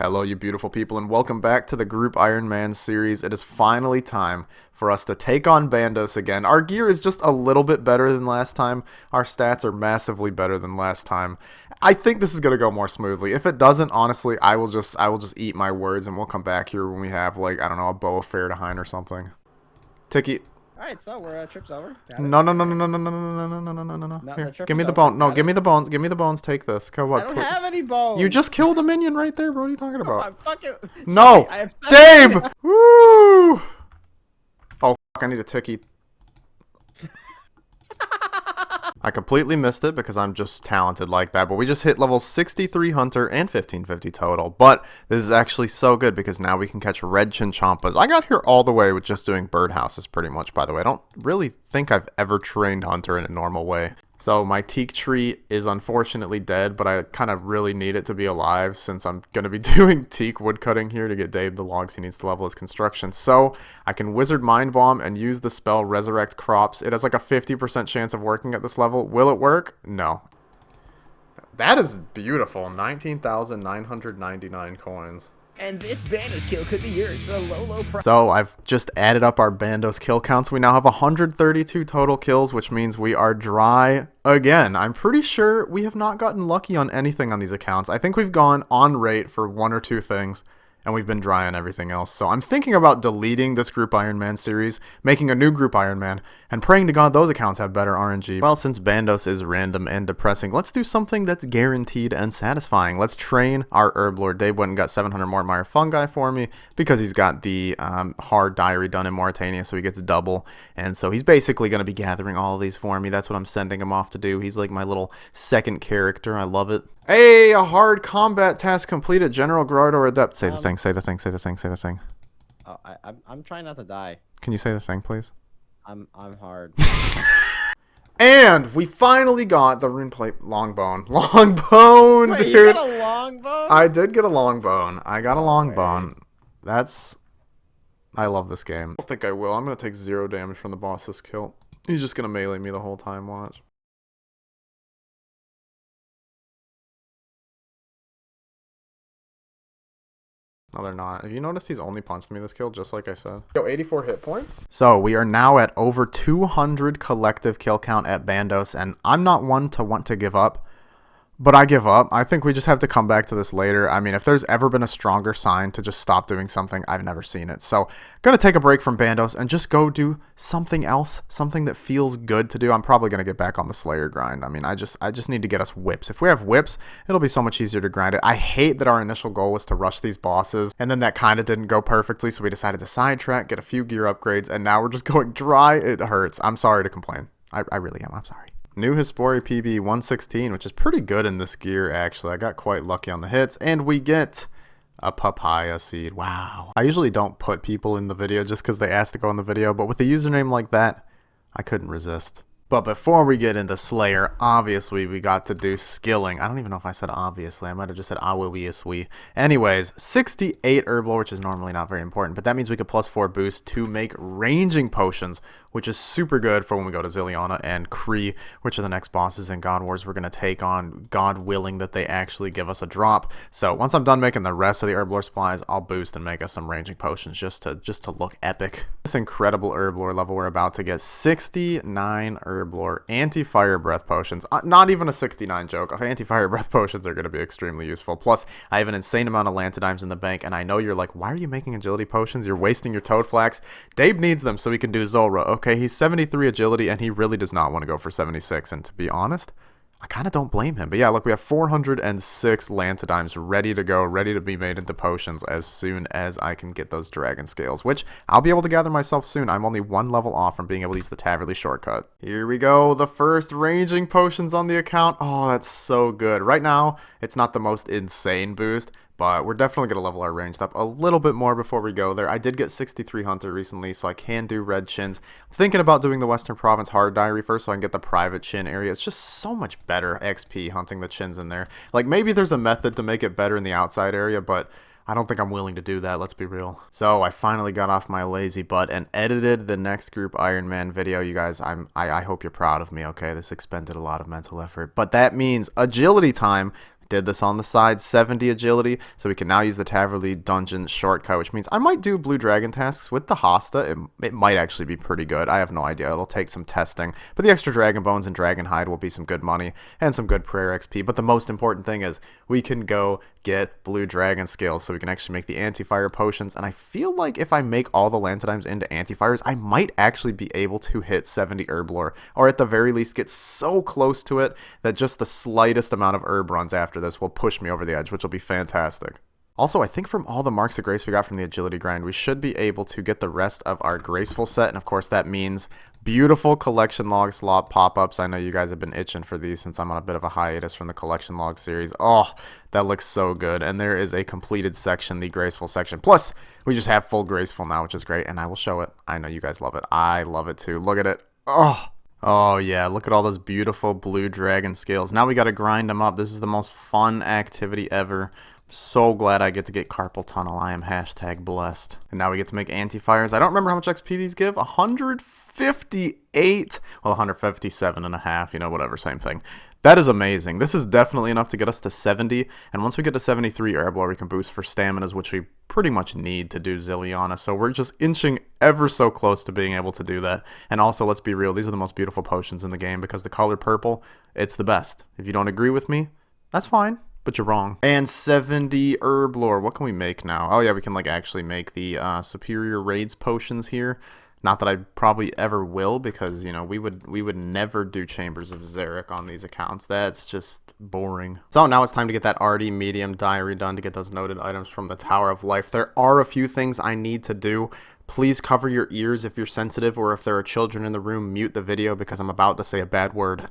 Hello, you beautiful people, and welcome back to the Group Ironman series. It is finally time for us to take on Bandos again. Our gear is just a little bit better than last time. Our stats are massively better than last time. I think this is going to go more smoothly. If it doesn't, honestly, I will just eat my words, and we'll come back here when we have, like, I don't know, a bow of fair to hind or something. Tiki. Alright, so we're trip's over. No. Here, give me the bone. No, give me the bones. Give me the bones. Take this. Come on. I don't have any bones. You just killed a minion right there, bro. What are you talking about? I'm fucking... No! Sorry, Dave! Woo! Oh, fuck, I need a Tiki. I completely missed it because I'm just talented like that, but we just hit level 63 Hunter and 1550 total. But this is actually so good because now we can catch red chinchompas. I got here all the way with just doing birdhouses pretty much, by the way. I don't really think I've ever trained Hunter in a normal way. So my teak tree is unfortunately dead, but I kind of really need it to be alive since I'm going to be doing teak woodcutting here to get Dave the logs he needs to level his construction. So I can Wizard Mind Bomb and use the spell Resurrect Crops. It has like a 50% chance of working at this level. Will it work? No. That is beautiful. 19,999 coins. And this Bandos kill could be yours for a low price. So I've just added up our Bandos kill counts. We now have 132 total kills, which means we are dry again. I'm pretty sure we have not gotten lucky on anything on these accounts. I think we've gone on rate for one or two things, and we've been dry on everything else. So I'm thinking about deleting this Group Ironman series, making a new Group Ironman, and praying to God those accounts have better RNG. Well, since Bandos is random and depressing, let's do something that's guaranteed and satisfying. Let's train our Herb Lord. Dave went and got 700 more Mire Fungi for me because he's got the hard diary done in Mauritania, so he gets double. And so he's basically going to be gathering all of these for me. That's what I'm sending him off to do. He's like my little second character. I love it. Hey, a hard combat task completed. General Grard or Adept. Say the thing, say the thing, say the thing, say the thing. Oh, I'm trying not to die. Can you say the thing, please? I'm hard. And we finally got the runeplate longbone. Longbone, Wait, dude. you got a long bone? I did get a long bone. I got a long bone. I love this game. I don't think I will. I'm going to take 0 damage from the boss's kill. He's just going to melee me the whole time, watch. No, they're not. Have you noticed he's only punched me this kill, just like I said? Yo, 84 hit points. So we are now at over 200 collective kill count at Bandos, and I'm not one to want to give up, but I give up. I think we just have to come back to this later. I mean, if there's ever been a stronger sign to just stop doing something, I've never seen it. So gonna take a break from Bandos and just go do something else, something that feels good to do. I'm probably gonna get back on the Slayer grind. I mean, I just need to get us whips. If we have whips, it'll be so much easier to grind it. I hate that our initial goal was to rush these bosses, and then that kind of didn't go perfectly, so we decided to sidetrack, get a few gear upgrades, and now we're just going dry. It hurts. I'm sorry to complain. I really am. I'm sorry. New Hispori PB 116, which is pretty good in this gear, actually. I got quite lucky on the hits, and we get a papaya seed. Wow. I usually don't put people in the video just because they ask to go in the video, but with a username like that, I couldn't resist. But before we get into Slayer, obviously we got to do skilling. I don't even know if I said obviously. I might have just said obviously. Anyways, 68 Herb Lore, which is normally not very important, but that means we could +4 boost to make ranging potions, which is super good for when we go to Ziliana and Kree, which are the next bosses in God Wars we're going to take on, God willing that they actually give us a drop. So once I'm done making the rest of the Herb Lore supplies, I'll boost and make us some ranging potions just to look epic. This incredible Herb Lore level we're about to get, 69 Herb Lore anti-fire breath potions. Not even a 69 joke. Anti-fire breath potions are going to be extremely useful. Plus, I have an insane amount of Lantidimes in the bank, and I know you're like, why are you making agility potions? You're wasting your toad flax. Dave needs them so he can do Zulrah. Okay, he's 73 agility, and he really does not want to go for 76, and to be honest, I kind of don't blame him. But yeah, look, we have 406 Lantidimes ready to go, ready to be made into potions as soon as I can get those dragon scales, which I'll be able to gather myself soon. I'm only one level off from being able to use the Taverley shortcut. Here we go, the first ranging potions on the account. Oh, that's so good. Right now, it's not the most insane boost, but we're definitely going to level our ranged up a little bit more before we go there. I did get 63 Hunter recently, so I can do red chins. I'm thinking about doing the Western Province hard diary first so I can get the private chin area. It's just so much better XP hunting the chins in there. Like, maybe there's a method to make it better in the outside area, but I don't think I'm willing to do that, let's be real. So I finally got off my lazy butt and edited the next Group Ironman video. You guys, I hope you're proud of me, okay? This expended a lot of mental effort. But that means agility time. did this on the side, 70 agility, so we can now use the Taverly Dungeon shortcut, which means I might do Blue Dragon tasks with the Hosta. It might actually be pretty good. I have no idea. It'll take some testing, but the extra Dragon Bones and Dragon Hide will be some good money and some good prayer XP. But the most important thing is we can go get Blue Dragon skills, so we can actually make the anti-fire potions, and I feel like if I make all the Lantidimes into anti-fires, I might actually be able to hit 70 herb lore, or at the very least get so close to it that just the slightest amount of herb runs after this will push me over the edge, which will be fantastic. Also, I think from all the marks of grace we got from the agility grind, we should be able to get the rest of our graceful set, and of course that means beautiful collection log slot pop-ups. I know you guys have been itching for these since I'm on a bit of a hiatus from the collection log series. Oh, that looks so good. And there is a completed section, the graceful section. Plus, we just have full graceful now, which is great, and I will show it. I know you guys love it. I love it too. Look at it. Oh yeah, look at all those beautiful blue dragon scales. Now we got to grind them up. This is the most fun activity ever. So glad I get to get Carpal Tunnel. I am #blessed. And now we get to make anti-fires. I don't remember how much XP these give. 158? Well, 157 and a half, you know, whatever, same thing. That is amazing. This is definitely enough to get us to 70. And once we get to 73 herb lore, we can boost for staminas, which we pretty much need to do Zilliana. So we're just inching ever so close to being able to do that. And also, let's be real, these are the most beautiful potions in the game because the color purple, it's the best. If you don't agree with me, that's fine. But you're wrong. And 70 herb lore. What can we make now? Oh yeah, we can like actually make the superior raids potions here. Not that I probably ever will, because you know we would never do Chambers of Zarek on these accounts. That's just boring. So now it's time to get that RD medium diary done to get those noted items from the Tower of Life. There are a few things I need to do. Please cover your ears if you're sensitive, or if there are children in the room, mute the video because I'm about to say a bad word.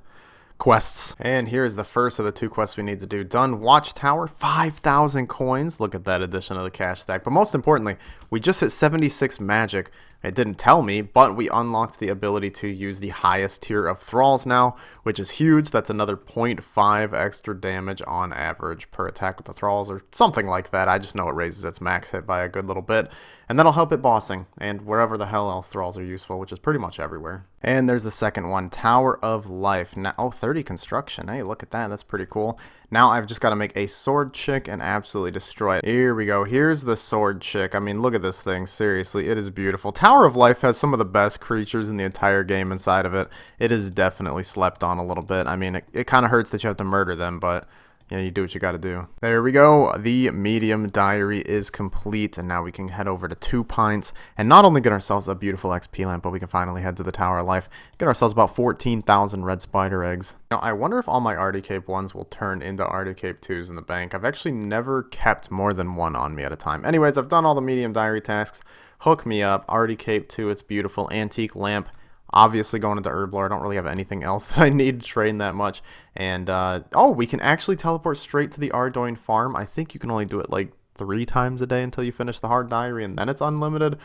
Quests. And here's the first of the 2 quests we need to do done. Watchtower, 5,000 coins. Look at that addition of the cash stack. But most importantly, we just hit 76 magic. It didn't tell me, but we unlocked the ability to use the highest tier of thralls now, which is huge. That's another 0.5 extra damage on average per attack with the thralls, or something like that. I just know it raises its max hit by a good little bit. And that'll help it bossing, and wherever the hell else thralls are useful, which is pretty much everywhere. And there's the second one, Tower of Life. Now, oh, 30 construction. Hey, look at that. That's pretty cool. Now I've just got to make a sword chick and absolutely destroy it. Here we go. Here's the sword chick. I mean, look at this thing. Seriously, it is beautiful. Tower of Life has some of the best creatures in the entire game inside of it. It is definitely slept on a little bit. I mean, it kind of hurts that you have to murder them, but you know, you do what you gotta do. There we go. The medium diary is complete, and now we can head over to 2 Pints and not only get ourselves a beautiful XP lamp, but we can finally head to the Tower of Life, get ourselves about 14,000 red spider eggs. Now, I wonder if all my RD Cape 1s will turn into RD Cape 2s in the bank. I've actually never kept more than 1 on me at a time. Anyways, I've done all the medium diary tasks. Hook me up. RD Cape 2, it's beautiful. Antique lamp. Obviously going into herb lore, I don't really have anything else that I need to train that much. And, oh, we can actually teleport straight to the Ardoin farm. I think you can only do it like 3 times a day until you finish the hard diary, and then it's unlimited.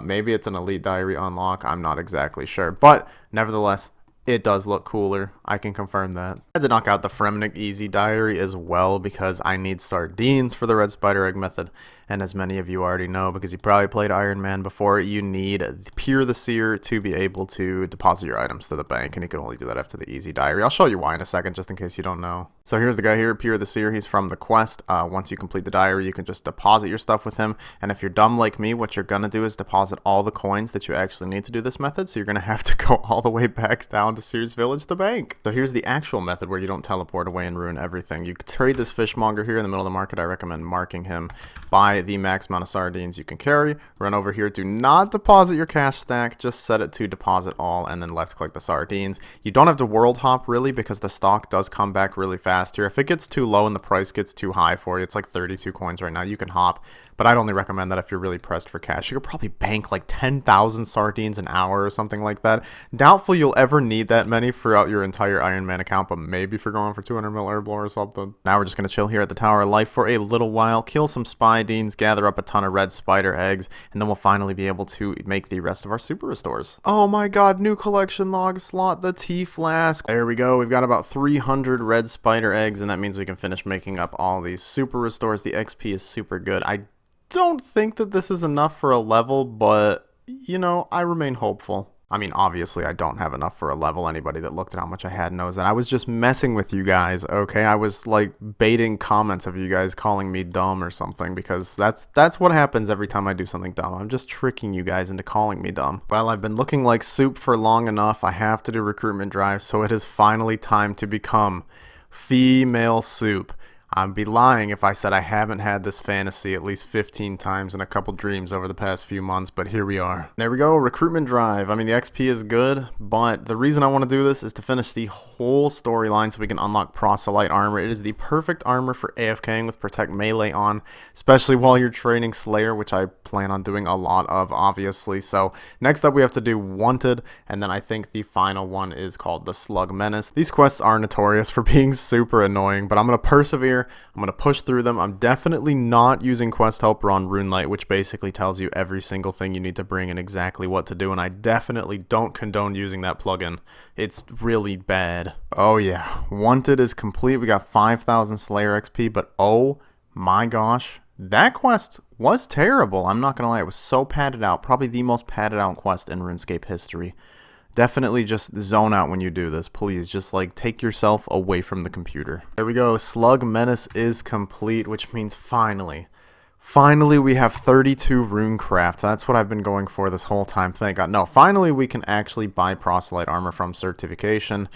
Maybe it's an elite diary unlock. I'm not exactly sure. But, nevertheless, it does look cooler. I can confirm that. I had to knock out the Fremnik Easy Diary as well because I need sardines for the Red Spider Egg method. And as many of you already know, because you probably played Ironman before, you need Peer the Seer to be able to deposit your items to the bank. And you can only do that after the Easy Diary. I'll show you why in a second, just in case you don't know. So here's the guy here, Peer the Seer. He's from the quest. Once you complete the diary, you can just deposit your stuff with him. And if you're dumb like me, what you're going to do is deposit all the coins that you actually need to do this method. So you're going to have to go all the way back down to Seer's Village to bank. So here's the actual method where you don't teleport away and ruin everything. You trade this fishmonger here in the middle of the market. I recommend marking him by the max amount of sardines you can carry. Run over here. Do not deposit your cash stack. Just set it to deposit all and then left click the sardines. You don't have to world hop really because the stock does come back really fast here. If it gets too low and the price gets too high for you, it's like 32 coins right now, you can hop. But I'd only recommend that if you're really pressed for cash. You could probably bank like 10,000 sardines an hour or something like that. Doubtful you'll ever need that many throughout your entire Ironman account, but maybe if you're going for 200 mil herb lore or something. Now we're just going to chill here at the Tower of Life for a little while, kill some spidines, gather up a ton of red spider eggs, and then we'll finally be able to make the rest of our super restores. Oh my god, new collection log slot, the tea flask. There we go. We've got about 300 red spider eggs, and that means we can finish making up all these super restores. The XP is super good. I don't think that this is enough for a level, but, you know, I remain hopeful. I mean, obviously, I don't have enough for a level. Anybody that looked at how much I had knows that. I was just messing with you guys, okay? I was, like, baiting comments of you guys calling me dumb or something, because that's what happens every time I do something dumb. I'm just tricking you guys into calling me dumb. Well, I've been looking like soup for long enough. I have to do recruitment drives, so it is finally time to become female soup. I'd be lying if I said I haven't had this fantasy at least 15 times in a couple dreams over the past few months, but here we are. There we go, recruitment drive. I mean, the XP is good, but the reason I want to do this is to finish the whole storyline so we can unlock Proselyte Armor. It is the perfect armor for AFKing with Protect Melee on, especially while you're training Slayer, which I plan on doing a lot of, obviously. So next up we have to do Wanted, and then I think the final one is called the Slug Menace. These quests are notorious for being super annoying, but I'm going to persevere. I'm going to push through them. I'm definitely not using Quest Helper on RuneLite, which basically tells you every single thing you need to bring and exactly what to do, and I definitely don't condone using that plugin. It's really bad. Oh yeah, Wanted is complete. We got 5,000 Slayer XP, but oh my gosh, that quest was terrible. I'm not going to lie, it was so padded out. Probably the most padded out quest in RuneScape history. Definitely just zone out when you do this, please. Just like take yourself away from the computer. There we go. Slug Menace is complete, which means finally we have 32 runecraft. That's what I've been going for this whole time. Thank God. No, finally we can actually buy Proselyte Armor from certification.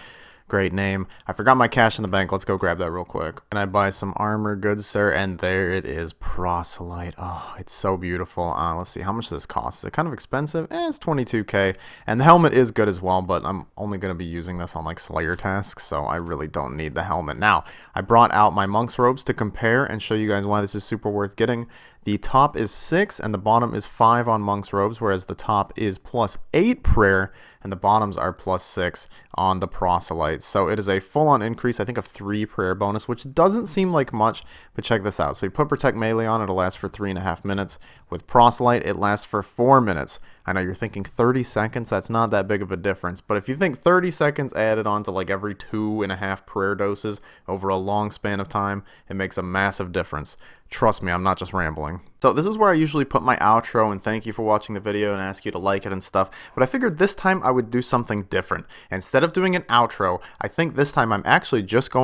Great name. I forgot my cash in the bank. Let's go grab that real quick. And I buy some armor, good sir, and there it is, Proselyte. Oh, it's so beautiful. Let's see, how much does this cost? Is it kind of expensive? It's 22k. And the helmet is good as well, but I'm only going to be using this on like Slayer tasks, so I really don't need the helmet. Now, I brought out my monk's robes to compare and show you guys why this is super worth getting. The top is 6 and the bottom is 5 on monk's robes, whereas the top is +8 prayer and the bottoms are +6 on the proselytes. So it is a full-on increase, I think, of 3 prayer bonus, which doesn't seem like much, but check this out. So we put Protect Melee on, it'll last for 3.5 minutes. With Proselyte, it lasts for 4 minutes. I know you're thinking 30 seconds, that's not that big of a difference, but if you think 30 seconds added on to like every 2.5 prayer doses over a long span of time, it makes a massive difference. Trust me, I'm not just rambling. So this is where I usually put my outro and thank you for watching the video and ask you to like it and stuff, but I figured this time I would do something different. Instead of doing an outro, I think this time I'm actually just going